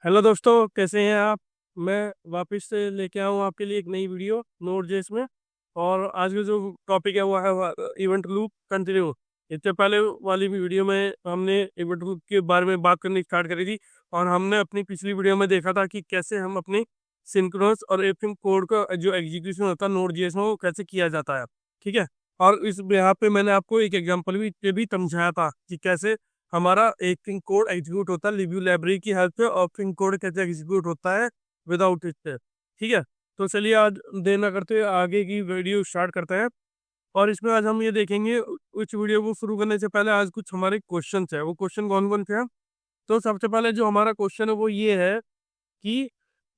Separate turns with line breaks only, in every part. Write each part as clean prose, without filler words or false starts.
Hello दोस्तों, कैसे हैं आप। मैं वापस से लेके आया हूँ आपके लिए एक नई वीडियो नोट जेस में। और आज का जो टॉपिक है वो है इवेंट लूप कंटिन्यू। इससे पहले वाली वीडियो में हमने इवेंट लूप के बारे में बात करनी स्टार्ट करी थी। और हमने अपनी पिछली वीडियो में देखा था कि कैसे हम अपनी सिंक्रोनस और एसिंक कोड का जो एग्जीक्यूशन होता है नोट जेस में वो कैसे किया जाता है। ठीक है। और इस यहाँ पे मैंने आपको एक एग्जाम्पल भी समझाया था कि कैसे हमारा एक थिंग कोड एग्जीक्यूट होता है लिव्यू लाइब्रेरी की हेल्प से, और थिंग कोड कैसे एग्जीक्यूट होता है विदाउट इट से। ठीक है। तो चलिए आज देर ना करते हुए आगे की वीडियो स्टार्ट करते हैं। और इसमें आज हम ये देखेंगे, इस वीडियो को शुरू करने से पहले आज कुछ हमारे क्वेश्चन है। वो क्वेश्चन कौन कौन से हैं? तो सबसे पहले जो हमारा क्वेश्चन है वो ये है कि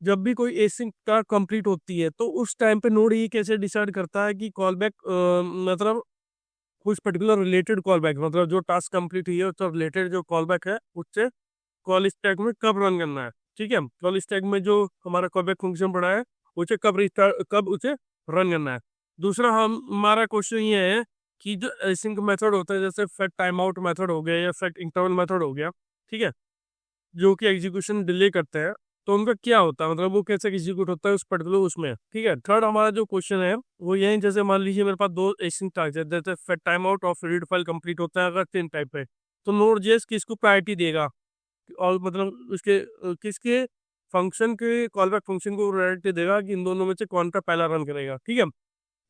जब भी कोई एसिंक का कंप्लीट होती है तो उस टाइम पे नोड ये कैसे डिसाइड करता है कि कॉल बैक, मतलब कुछ पर्टिकुलर रिलेटेड कॉल बैक, मतलब जो टास्क कंप्लीट हुई है उससे रिलेटेड जो कॉल बैक है उससे कॉल स्टैक में कब रन करना है। ठीक है। कॉल स्टैक में जो हमारा कॉल बैक फंक्शन पड़ा है उसे कब उसे रन करना है। दूसरा हमारा क्वेश्चन ये है कि जो एसिंक मेथड होता है, जैसे सेट टाइम आउट मेथड हो गया या सेट इंटरवल मेथड हो गया, ठीक है, जो कि एग्जीक्यूशन डिले करते हैं, तो उनका क्या होता है, मतलब वो कैसे एग्जीक्यूट होता है उस पर्टिकुलर उसमें। ठीक है। थर्ड हमारा जो क्वेश्चन है वो ये है, जैसे मान लीजिए मेरे पास दो एसिंक टास्क है, जैसे सेट टाइम आउट और रीड फाइल कंप्लीट होता है अगर तीन टाइप पे, तो नोड जेएस किसको प्रायोरिटी देगा, और मतलब उसके किसके फंक्शन के कॉल बैक फंक्शन को प्रायोरिटी देगा कि इन दोनों में से कौन सा पहला रन करेगा। ठीक है।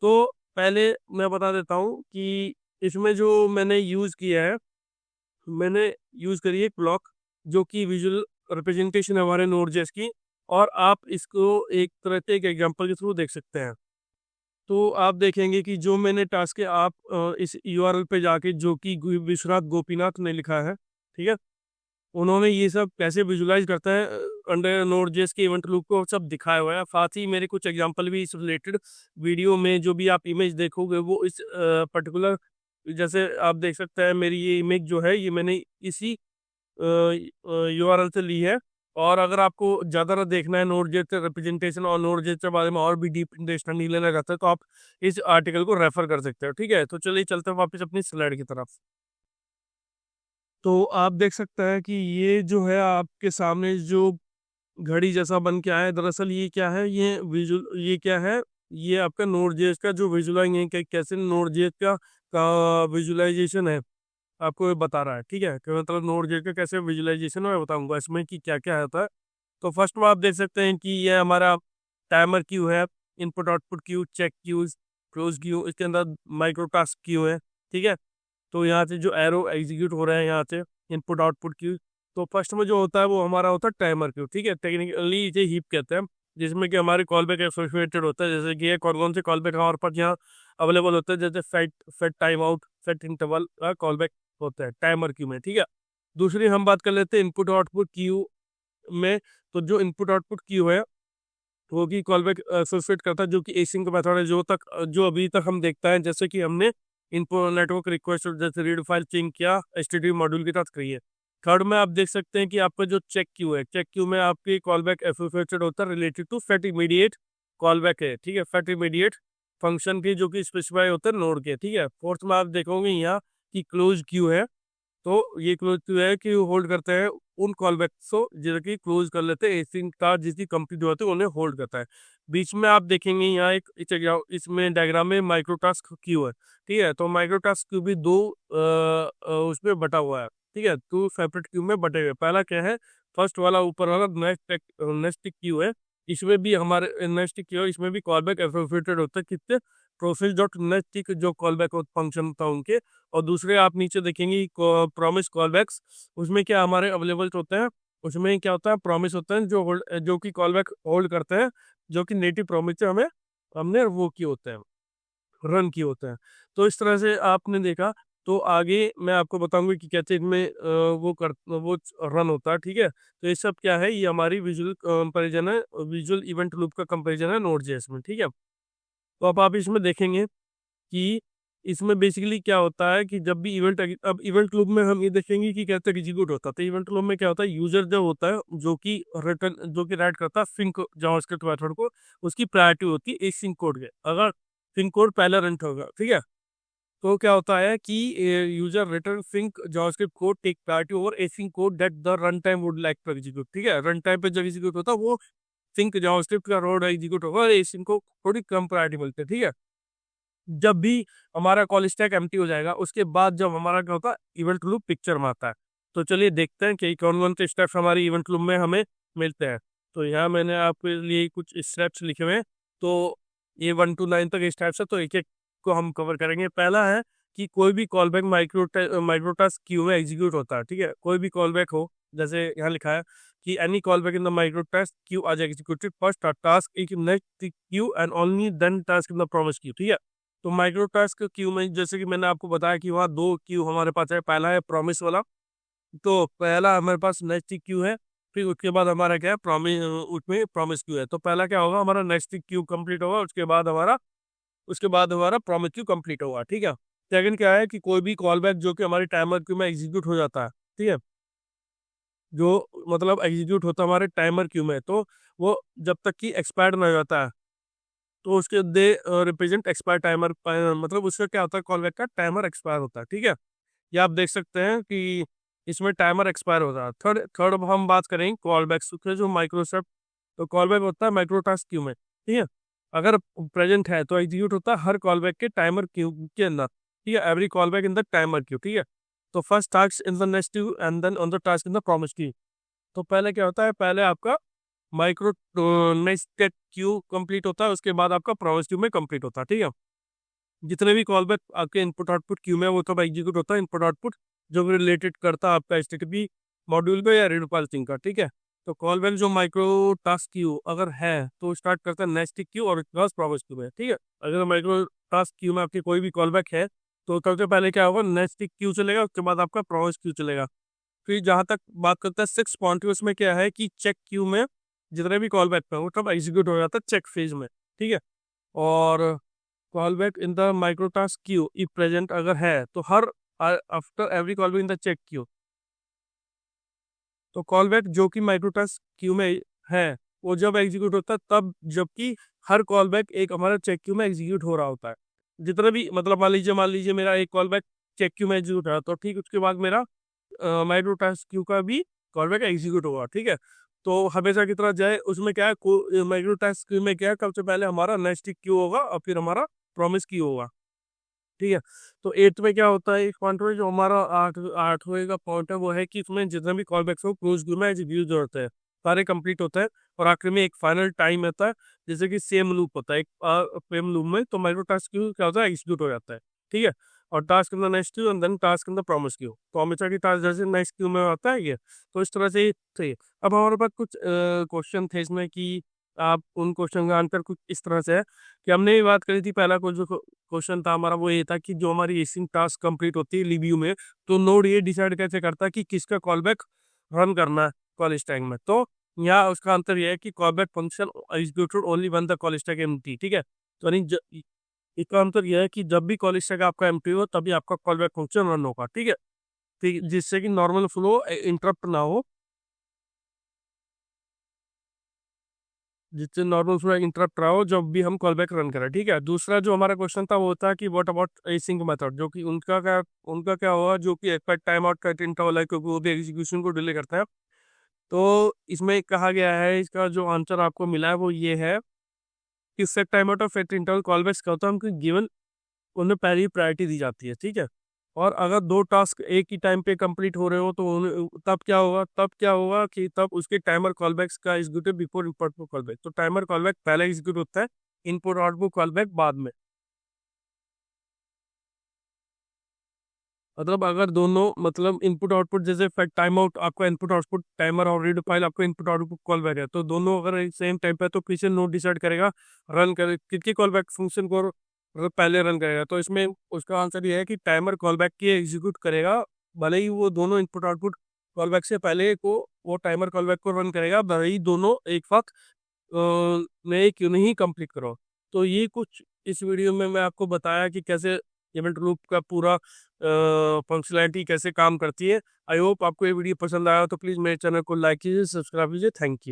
तो पहले मैं बता देता हूँ कि इसमें जो मैंने यूज किया है, मैंने यूज करी है क्लॉक, जो कि विजुअल रिप्रेजेंटेशन है हमारे नोड जेएस की। और आप इसको एक तरह से एक एग्जांपल के थ्रू देख सकते हैं। तो आप देखेंगे कि जो मैंने टास्क है, आप इस यूआरएल पे जाके, जो कि विश्वनाथ गोपीनाथ ने लिखा है, ठीक है, उन्होंने ये सब कैसे विजुलाइज करता है अंडर नोड जेएस के इवेंट लूप को सब दिखाया हुआ है। साथ ही मेरे कुछ एग्जांपल भी इस रिलेटेड वीडियो में, जो भी आप इमेज देखोगे वो इस पर्टिकुलर, जैसे आप देख सकते हैं मेरी ये इमेज जो है ये मैंने इसी यूआरएल से ली है। और अगर आपको ज़्यादा देखना है नोड जेएस का रिप्रेजेंटेशन और नोड जेएस के बारे में और भी डीप अंडरस्टैंडिंग लेना चाहते हैं, तो आप इस आर्टिकल को रेफर कर सकते हो। ठीक है। तो चलिए चलते हैं वापस अपनी स्लाइड की तरफ। तो आप देख सकते हैं कि ये जो है आपके सामने जो घड़ी जैसा बन के आया है, दरअसल ये क्या है, ये विजुअल, ये क्या है, ये आपका नोड जेएस का जो विजुलाइज है, कैसे नोड जेएस का विजुअलाइजेशन है, आपको ये बता रहा है। ठीक है, कि मतलब नोड जेएस का कैसे विजुअलाइजेशन है मैं बताऊंगा इसमें कि क्या क्या होता है। तो फर्स्ट में आप देख सकते हैं कि ये हमारा टाइमर क्यू है, input output queue, check queues, close queue, इसके अंदर माइक्रो टास्क क्यू है। ठीक है। तो यहाँ से जो एरो एग्जीक्यूट हो रहे हैं यहाँ से इनपुट आउटपुट क्यू। तो फर्स्ट में जो होता है वो हमारा होता है टाइमर क्यू। ठीक है। टेक्निकली इसे हीप कहते हैं, जिसमें कि हमारे कॉल बैक एसोसिएटेड होता है, जैसे कि ये कौन कौन से कॉल बैक हमारे पास यहाँ अवेलेबल होते हैं, जैसे set set timeout, set interval का कॉल बैक होता है टाइमर क्यू में। ठीक है। दूसरी हम बात कर लेते हैं इनपुट आउटपुट क्यू में। तो जो इनपुट आउटपुट क्यू है वो की कॉल बैक एसोसिएट करता है, जो कि एसिंक मेथड है, जो अभी तक हम देखता है, जैसे कि हमने इनपुट नेटवर्क रिक्वेस्ट जैसे रीड फाइल चिंग किया एचटीटीपी मॉड्यूल के साथ करी है। थर्ड में आप देख सकते हैं कि आपका जो चेक क्यू है, चेक क्यू में आपकी कॉल बैक एसोसिएटेड होता है related to set immediate callback है। ठीक है, फेट इमीडिएट फंक्शन की, जो कि स्पेसिफाई होता है नोड के। ठीक है। फोर्थ में आप देखोगे यहाँ की क्लोज क्यू है। तो ये क्लोज क्यू है कि होल्ड करते हैं उन कॉल बैक्स को जो कि क्लोज कर लेते हैं, एसिंक का जिसकी कंप्लीट होती है उन्हें होल्ड करता है। बीच में आप देखेंगे यहाँ एक इसमें डायग्राम में माइक्रो टास्क क्यू है। ठीक है। तो माइक्रो टास्क क्यू भी दो उसमें बटा हुआ है। ठीक है, टू सेपरेट क्यू में बटे हुए। पहला क्या है, फर्स्ट वाला ऊपर वाला नेक्स्ट क्यू है, इसमें भी हमारे नेक्स्ट क्यू है, इसमें भी कॉल बैक एसोसिएटेड होता है कितने प्रोसेस डॉट नेक्स्ट जो कॉल बैक फंक्शन होता है उनके। और दूसरे आप नीचे देखेंगे प्रॉमिस कॉल बैक्स, उसमें क्या हमारे अवेलेबल होते हैं, उसमें क्या होता है प्रॉमिस होते हैं जो कि कॉल बैक होल्ड करते हैं, जो कि नेटिव प्रॉमिस से हमने वो किए होते हैं, रन किए होते हैं। तो इस तरह से आपने देखा। तो आगे मैं आपको बताऊंगा कि कैसे इनमें वो रन होता है। ठीक है। तो ये सब क्या है, ये हमारी विजुअल कंपेरिजन है, विजुअल इवेंट लूप का कंपेरिजन है नोड जेएस में। ठीक है। तो अब आप इसमें देखेंगे कि इसमें बेसिकली क्या होता है कि जब भी अब इवेंट लूप में हम ये देखेंगे कि कैसे एग्जीक्यूट होता है। तो इवेंट लूप में क्या होता है, यूजर जो होता है जो कि राइट करता है सिंक जावास्क्रिप्ट मेथड को, उसकी प्रायोरिटी होती है इस सिंक कोड के, अगर सिंक कोड पहले रन होगा। ठीक है। तो क्या होता है कि user return sync JavaScript code take priority over async code that the runtime would like to execute. ठीक है, रन टाइम पे जब एग्जीक्यूट होता है वो सिंक जावास्क्रिप्ट का रोड एग्जीक्यूट होगा और एसिंक को थोड़ी कम प्रायोरिटी मिलती है। ठीक है, जब भी हमारा कॉल स्टैक एम्प्टी हो जाएगा उसके बाद जब हमारा क्या होता है इवेंट लूप पिक्चर में आता है। तो चलिए देखते हैं कि कौन कौन से स्टेप्स हमारी इवेंट लूप में हमें मिलते हैं। तो यहाँ मैंने आपके लिए कुछ स्टेप्स लिखे हुए हैं। तो ये 1 to 9 तक स्टेप्स है, तो एक एक को हम कवर करेंगे। पहला है कि कोई भी कॉल बैक माइक्रोटास्क क्यू में एग्जीक्यूट होता है। ठीक है, कोई भी कॉल बैक हो, जैसे यहाँ लिखा है कि any callback in the microtask queue are executed first task in next queue and only then task in the promise queue. ठीक है, तो माइक्रोटास्क क्यू में जैसे कि मैंने आपको बताया कि वहाँ दो क्यू हमारे पास है। पहला है प्रॉमिस वाला, तो पहला हमारे पास नेक्स्ट क्यू है, फिर उसके बाद हमारा क्या है प्रॉमिस, उसमें प्रॉमिस क्यू है। तो पहला क्या होगा, हमारा नेक्स्ट क्यू कंप्लीट होगा, उसके बाद हमारा प्रॉमिस क्यू कंप्लीट होगा। ठीक है, सेकंड क्या है कि कोई भी कॉल बैक जो कि हमारे टाइमर क्यू में एग्जीक्यूट हो जाता है। ठीक है, जो मतलब एग्जीक्यूट होता है हमारे टाइमर क्यू में, तो वो जब तक कि एक्सपायर्ड नहीं हो जाता है तो उसके दे रिप्रेजेंट एक्सपायर टाइमर, मतलब उसका क्या होता है कॉल बैक का टाइमर एक्सपायर होता है। ठीक है, ये आप देख सकते हैं कि इसमें टाइमर एक्सपायर होता है। थर्ड थर्ड अब हम बात करें कॉल बैक के जो माइक्रोसॉफ्ट, तो कॉल बैक होता है माइक्रोटास्क क्यू में। ठीक है, अगर प्रेजेंट है तो एग्जीक्यूट होता है हर कॉल बैक के टाइमर क्यू के अंदर। ठीक है, every callback in the timer queue. ठीक है, तो first task in the next queue and then on the task in the promise queue. तो पहले क्या होता है, पहले आपका माइक्रो नेक्स्ट क्यू कंप्लीट होता है, उसके बाद आपका प्रॉमिस क्यू में कंप्लीट होता है। ठीक है, जितने भी कॉल बैक आपके इनपुट आउटपुट क्यू में वो सब एग्जीक्यूट होता है, इनपुट आउटपुट जो रिलेटेड करता है आपका एचटीटीपी मॉड्यूल पे या रीड फाइल सिंक का। ठीक है, तो कॉल बैक जो माइक्रो टास्क क्यू अगर है तो स्टार्ट करता है नेक्स्ट क्यू और उसके बाद प्रॉमिस क्यू में। ठीक है, अगर माइक्रो टास्क क्यू में आपकी कोई भी कॉल बैक है तो सबसे पहले क्या होगा, नेक्स्ट क्यू चलेगा, उसके बाद आपका प्रॉमिस क्यू चलेगा। फिर जहाँ तक बात करते हैं 6 पॉइंट, उसमें क्या है कि चेक क्यू में जितने भी कॉल बैक पे वो सब एग्जीक्यूट हो जाता है चेक फेज में। ठीक है, और callback in the microtask queue if present अगर है तो हर after every callback in the check queue, तो कॉल बैक जो कि माइक्रोटास्क क्यू में है वो जब एग्जीक्यूट होता है तब, जबकि हर कॉल बैक एक हमारा चेक क्यू में एग्जीक्यूट हो रहा होता है। जितना भी मतलब मान लीजिए मेरा एक कॉल बैक चेक क्यू में एग्जीक्यूट रहा तो ठीक उसके बाद मेरा माइक्रोटास्क क्यू का भी कॉल बैक एग्जीक्यूट होगा। ठीक है, तो हमेशा की तरह जाए उसमें क्या है माइक्रोटास्क क्यू में क्या है, सबसे पहले हमारा नेक्स्ट क्यू होगा और फिर हमारा प्रॉमिस क्यू होगा। ठीक है, तो एट्थ में क्या होता है, इस पॉइंट में जो हमारा आठवें का पॉइंट है वो है कि इसमें जितने भी कॉल बैक्स हो क्लोज क्यू में एग्जीक्यूट होते हैं, सारे कंप्लीट होते हैं और आखिर में एक फाइनल टाइम होता है, जैसे कि सेम लूप होता है एक सेम लूप में, तो माइक्रो टास्क क्यू क्या होता है एग्जीक्यूट हो जाता है। ठीक है, और task in the next queue and then task in the promise queue, तो हमेशा की टास्क जैसे नेक्स्ट क्यू में आता है ये, तो इस तरह से ये थे। अब हमारे पास कुछ क्वेश्चन थे इसमें कि आप उन क्वेश्चन का आंसर कुछ इस तरह से है कि हमने ये बात करी थी, पहला कुछ जो क्वेश्चन था हमारा वो ये था कि जो हमारी एसिंग टास्क कंप्लीट होती है लिव्यू में, तो नोड ये डिसाइड कैसे करता है कि किसका कॉल बैक रन करना है कॉल स्टैक में। तो यहाँ उसका आंसर ये है कि call back function executed only when the call stack empty. ठीक है, तो यानी इसका आंसर यह है कि जब भी कॉल स्टैक आपका एम्प्टी हो तभी आपका कॉल बैक फंक्शन रन होगा। ठीक है, ठीक, जिससे कि नॉर्मल फ्लो इंटरप्ट ना हो, जिससे नॉर्मल फ्लो इंटरप्ट रहा हो जब भी हम कॉल बैक रन करें। ठीक है, दूसरा जो हमारा क्वेश्चन था वो था कि व्हाट अबाउट एसिंक मेथड, जो कि उनका क्या हुआ, जो कि एक्सपेक्ट टाइम आउट का इंटरवल है क्योंकि वो भी एग्जीक्यूशन को डिले करता है। तो इसमें कहा गया है, इसका जो आंसर आपको मिला है वो ये है कि set timeout of at interval callbacks का होता है हमको गिवन, उन्हें पहली प्रायोरिटी दी जाती है। ठीक है, और अगर दो टास्क एक ही टाइम पे कंप्लीट हो रहे हो तो तब क्या होगा कि तब उसके टाइमर कॉलबैक्स का एग्जीक्यूटिव बिफोर इनपुट कॉलबैक, तो टाइमर कॉलबैक पहले एग्जीक्यूट होता है, इनपुट आउटपुट कॉलबैक बाद में। मतलब अगर दोनों मतलब इनपुट आउटपुट जैसे टाइम आउट आपका इनपुट आउटपुट टाइमर और रीड फाइल आपका इनपुट आउटपुट कॉल बैक है, तो दोनों अगर सेम टाइम पे है, तो पीछे नोड डिसाइड करेगा रन करे किसकी कॉल बैक फंक्शन को मतलब पहले रन करेगा। तो इसमें उसका आंसर ये है कि टाइमर कॉल बैक की एग्जीक्यूट करेगा, भले ही वो दोनों इनपुट आउटपुट कॉल बैक से पहले को वो टाइमर कॉल बैक को रन करेगा, भले ही दोनों एक वक्त नए क्यों नहीं कंप्लीट करो। तो ये कुछ इस वीडियो में मैं आपको बताया कि कैसे इवेंट लूप का पूरा फंक्शनैलिटी कैसे काम करती है। आई होप आपको ये वीडियो पसंद आया, तो प्लीज़ मेरे चैनल को लाइक कीजिए, सब्सक्राइब कीजिए। Thank you.